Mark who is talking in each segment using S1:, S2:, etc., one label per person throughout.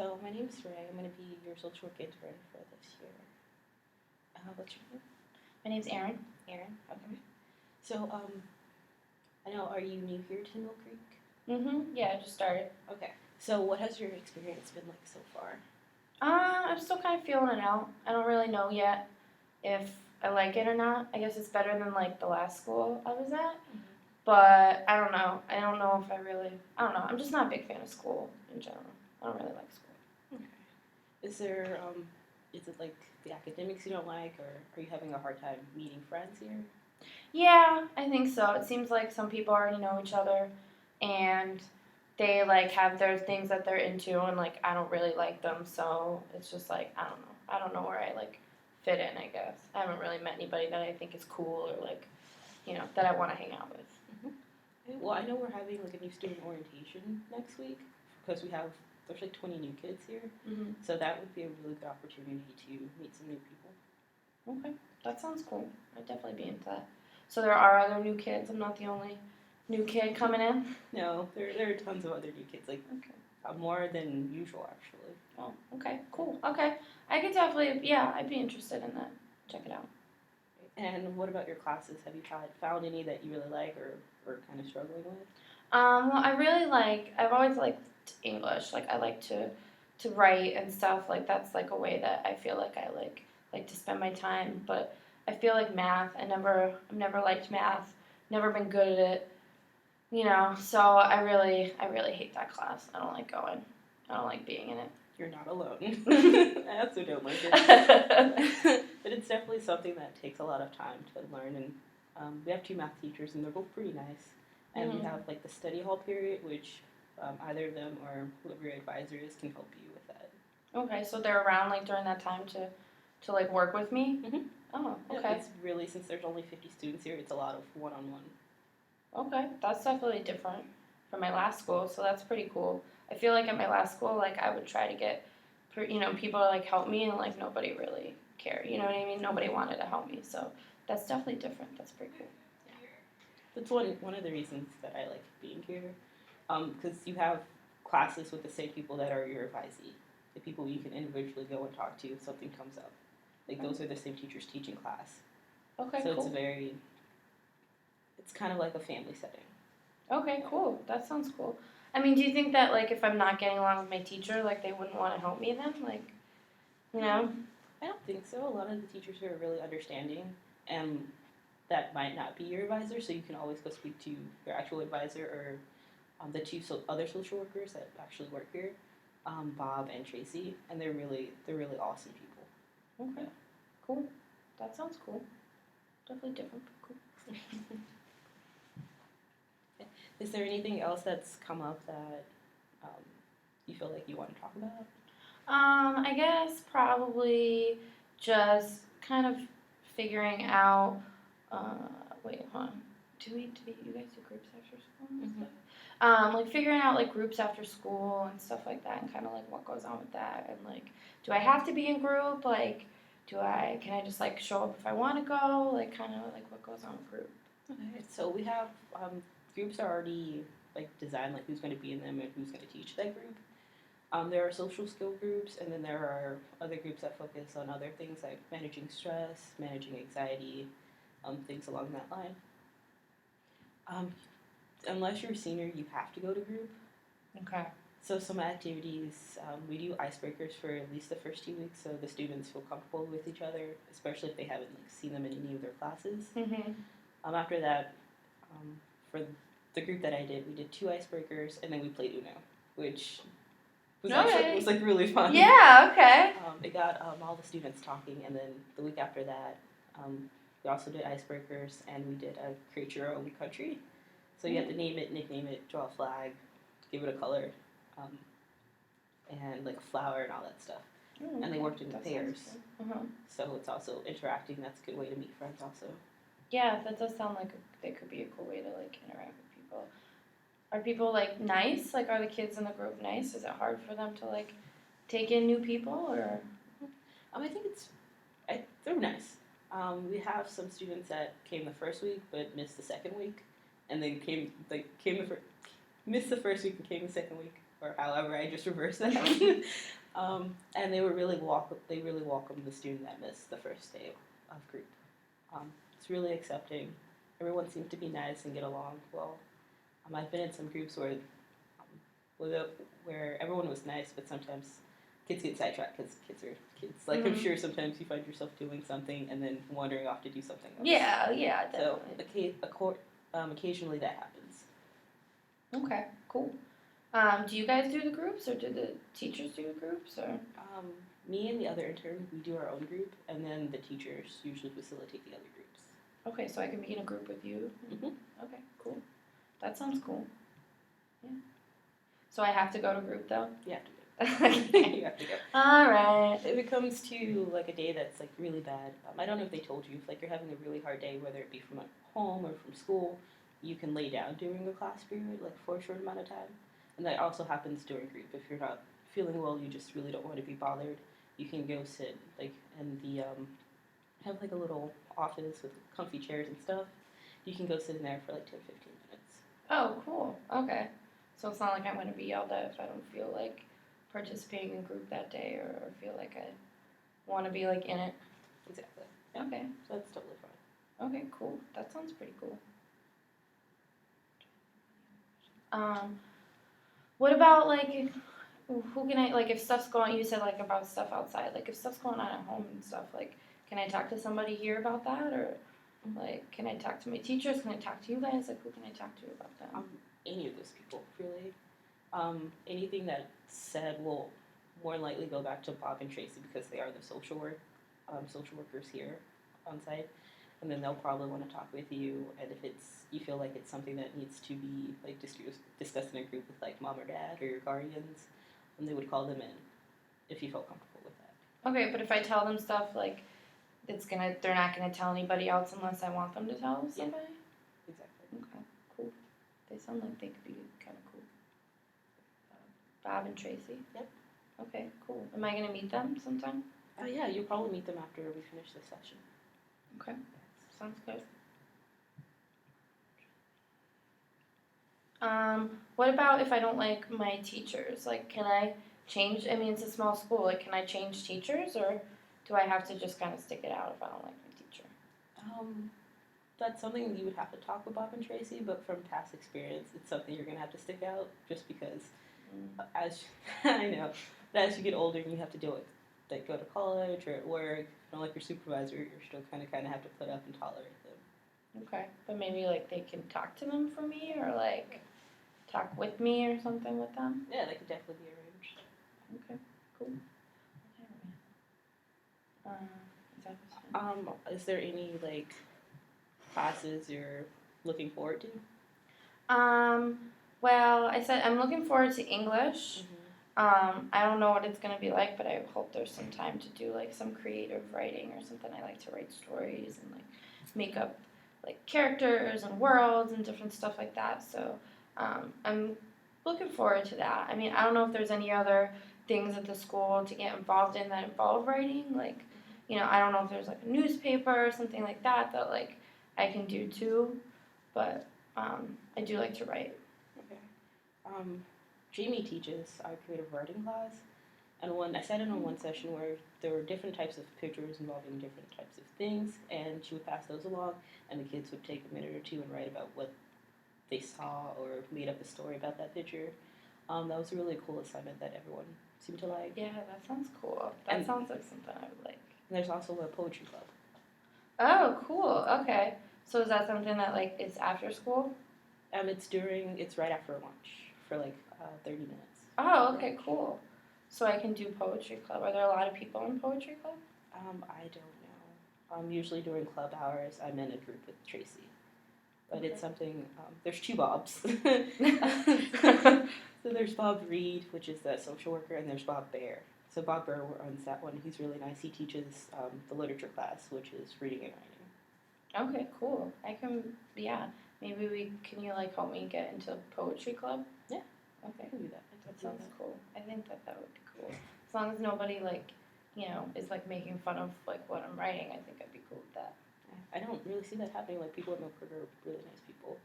S1: So my name's Ray. I'm going to be your social work intern for this year. What's your name?
S2: My name's Erin.
S1: Erin. Okay. So I know. Are you new here to Mill Creek?
S2: Yeah, I just started.
S1: Okay. So what has your experience been like so far?
S2: I'm still kind of feeling it out. I don't really know yet if I like it or not. I guess it's better than like the last school I was at. But I don't know. I don't know if I really. I don't know. I'm just not a big fan of school in general. I don't really like school.
S1: Okay. Is there is it like the academics you don't like, or are you having a hard time meeting friends here?
S2: Yeah, I think so. It seems like some people already know each other, and they like have their things that they're into, and like I don't really like them, so it's just like I don't know. I don't know where I like fit in. I guess I haven't really met anybody that I think is cool or like that I want to hang out with.
S1: Okay. Well, I know we're having like a new student orientation next week because there's like 20 new kids here, so that would be a really good opportunity to meet some new people.
S2: Okay, that sounds cool. I'd definitely be into that. So there are other new kids. I'm not the only new kid coming in.
S1: No, there are tons of other new kids, like more than usual actually.
S2: Oh, okay, cool. Okay, I could definitely, yeah, I'd be interested in that. Check it out.
S1: And what about your classes? Have you found any that you really like or kind of struggling with?
S2: Well, I've always liked English. Like, I like to write and stuff. Like, that's like a way that I feel like I like to spend my time. But I feel like math. I've never liked math. Never been good at it. So I really hate that class. I don't like going. I don't like being in it.
S1: You're not alone. I also don't like it. But it's definitely something that takes a lot of time to learn. And we have two math teachers, and they're both pretty nice. And we have like the study hall period, which either of them or whoever your advisor is can help you with that.
S2: Okay, so they're around like during that time to like work with me? Oh, okay.
S1: Yeah, it's really, since there's only 50 students here, it's a lot of one-on-one.
S2: Okay, that's definitely different from my last school, so that's pretty cool. I feel like at my last school, like I would try to get, people to like help me, and like nobody really cared. You know what I mean? Nobody wanted to help me, so that's definitely different. That's pretty cool.
S1: That's one of the reasons that I like being here, because you have classes with the same people that are your advisee, the people you can individually go and talk to if something comes up. Like those are the same teachers teaching class.
S2: Okay,
S1: so
S2: cool.
S1: It's kind of like a family setting.
S2: Okay, cool. That sounds cool. I mean, do you think that like if I'm not getting along with my teacher, like they wouldn't want to help me then? Like,
S1: I don't think so. A lot of the teachers here are really understanding, and that might not be your advisor, so you can always go speak to your actual advisor or the two other social workers that actually work here, Bob and Tracy, and they're really awesome people.
S2: Okay, cool. That sounds cool. Definitely different, but cool.
S1: Is there anything else that's come up that you feel like you want to talk about?
S2: I guess probably just kind of figuring out. Wait, hold on. Do you guys do groups after school and stuff? Like figuring out like groups after school and stuff like that, and kind of like what goes on with that, and like, do I have to be in group? Like, can I just like show up if I want to go? Like, kind of like what goes on with group.
S1: Okay, so we have groups are already like designed, like who's going to be in them and who's going to teach that group. There are social skill groups, and then there are other groups that focus on other things like managing stress, managing anxiety, things along that line. Unless you're a senior, you have to go to group.
S2: Okay.
S1: So some activities, we do icebreakers for at least the first 2 weeks, so the students feel comfortable with each other, especially if they haven't like seen them in any of their classes. After that, for the group that I did, we did 2 icebreakers, and then we played Uno, which was like really fun.
S2: Yeah. Okay.
S1: It got all the students talking, and then the week after that, we also did icebreakers, and we did a create your own country. So you have to name it, nickname it, draw a flag, give it a color, and like a flower and all that stuff. And they worked in pairs. So it's also interacting. That's a good way to meet friends also.
S2: Yeah, that does sound like it could be a cool way to like interact with people. Are people like nice? Like, are the kids in the group nice? Is it hard for them to like take in new people, or?
S1: I think they're nice. We have some students that came the first week but missed the second week, and then missed the first week and came the second week, or however I just reversed that. And they were really they really welcomed the student that missed the first day of group. It's really accepting. Everyone seemed to be nice and get along well. I've been in some groups where everyone was nice, but sometimes kids get sidetracked because kids are kids. Like, I'm sure sometimes you find yourself doing something and then wandering off to do something else.
S2: Yeah, definitely.
S1: So occasionally that happens.
S2: Okay, cool. Do you guys do the groups, or do the teachers do the groups, or?
S1: Me and the other intern, we do our own group, and then the teachers usually facilitate the other groups.
S2: Okay, so I can be in a group with you?
S1: Mm-hmm.
S2: Okay, cool. That sounds cool. Yeah. So I have to go to group, though?
S1: You have to go.
S2: Okay.
S1: You have to go.
S2: All right.
S1: If it comes to, like, a day that's, like, really bad, I don't know if they told you, if, like, you're having a really hard day, whether it be from home or from school, you can lay down during a class period, like, for a short amount of time. And that also happens during group. If you're not feeling well, you just really don't want to be bothered, you can go sit, like, in the, have, like, a little office with comfy chairs and stuff. You can go sit in there for, like, 10, 15 minutes.
S2: Oh, cool. Okay. So it's not like I'm going to be yelled at if I don't feel like participating in group that day, or feel like I want to be, like, in it.
S1: Exactly.
S2: Yeah. Okay.
S1: So that's totally fine.
S2: Okay, cool. That sounds pretty cool. What about, like, who can I, like, if stuff's going, you said, like, about stuff outside, like, if stuff's going on at home and stuff, like, can I talk to somebody here about that, or, like, can I talk to my teachers, can I talk to you guys, like, who can I talk to about that?
S1: Any of those people, really. Anything that's said will more likely go back to Bob and Tracy, because they are the social workers here on site, and then they'll probably want to talk with you. And if you feel like it's something that needs to be, like, discussed in a group with, like, mom or dad or your guardians, then they would call them in if you felt comfortable with that.
S2: Okay, but if I tell them stuff, like, they're not gonna tell anybody else unless I want them to tell somebody?
S1: Yeah, exactly.
S2: Okay, cool. They sound like they could be kind of cool. Bob and Tracy?
S1: Yep.
S2: Okay, cool. Am I gonna meet them sometime?
S1: Yeah, you'll probably meet them after we finish this session.
S2: Okay, sounds good. What about if I don't like my teachers? Like, can I change? I mean, it's a small school. Like, can I change teachers, or do I have to just kind of stick it out if I don't like my teacher?
S1: That's something you would have to talk with Bob and Tracy, but from past experience, it's something you're gonna have to stick out, just because I know, but as you get older and you have to deal with, like, go to college or at work, you don't like your supervisor, you're still kind of have to put up and tolerate them.
S2: Okay, but maybe, like, they can talk to them for me, or, like, talk with me or something with them?
S1: Yeah, that could definitely be arranged.
S2: Okay, cool. Is that what's
S1: Is there any, like, classes you're looking forward to?
S2: Well, I said I'm looking forward to English. I don't know what it's going to be like, but I hope there's some time to do, like, some creative writing or something. I like to write stories and, like, make up, like, characters and worlds and different stuff like that. So I'm looking forward to that. I mean, I don't know if there's any other things at the school to get involved in that involve writing. Like, you know, I don't know if there's, like, a newspaper or something like that, like, I can do too. But I do like to write.
S1: Okay. Jamie teaches our creative writing class, and I sat in on one session where there were different types of pictures involving different types of things, and she would pass those along, and the kids would take a minute or two and write about what they saw or made up a story about that picture. That was a really cool assignment that everyone seemed to like.
S2: Yeah, that sounds cool. That sounds like something I would like.
S1: And there's also a poetry club.
S2: Oh, cool. Okay. So is that something that, like, is after school?
S1: It's right after lunch for, like, 30 minutes.
S2: Oh, okay, cool. So I can do poetry club. Are there a lot of people in poetry club?
S1: I don't know. Usually during club hours, I'm in a group with Tracy. But
S2: Okay.
S1: it's something, there's two Bobs. So there's Bob Reed, which is the social worker, and there's Bob Bear. So Bob Bear runs that one. He's really nice. He teaches the literature class, which is reading and writing.
S2: Okay, cool. Maybe can you, like, help me get into poetry club?
S1: Yeah.
S2: Okay.
S1: I can do that.
S2: That sounds cool. I think that would be cool. As long as nobody, like, you know, is, like, making fun of, like, what I'm writing, I think I'd be cool with that.
S1: I don't really see that happening. Like, people at Milford are really nice people.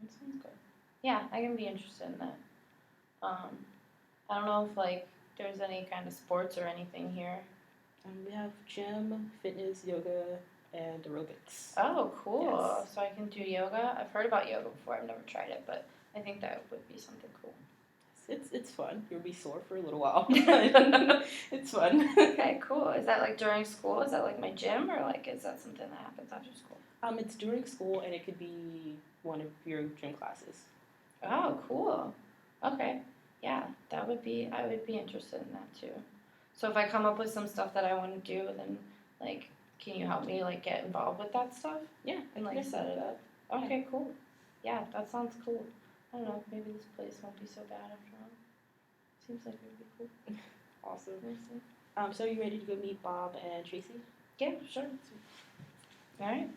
S2: That sounds good. Yeah, I can be interested in that. I don't know if like there's any kind of sports or anything here.
S1: We have gym, fitness, yoga, and aerobics.
S2: Oh, cool.
S1: Yes.
S2: So I can do yoga. I've heard about yoga before. I've never tried it, but I think that would be something cool.
S1: It's fun. You'll be sore for a little while. It's fun.
S2: Okay, cool. Is that like during school? Is that like my gym, or like is that something that happens after school?
S1: It's during school, and it could be one of your gym classes.
S2: Oh, cool. Okay. Yeah, I would be interested in that too. So if I come up with some stuff that I want to do, then like, can you help me like get involved with that stuff
S1: Yeah,
S2: and like set it up? Okay, cool. Yeah, that sounds cool. I don't know, maybe this place won't be so bad after all. Seems like it would be cool.
S1: Awesome.
S2: We'll see.
S1: So are you ready to go meet Bob and Tracy?
S2: Yeah, sure. All right.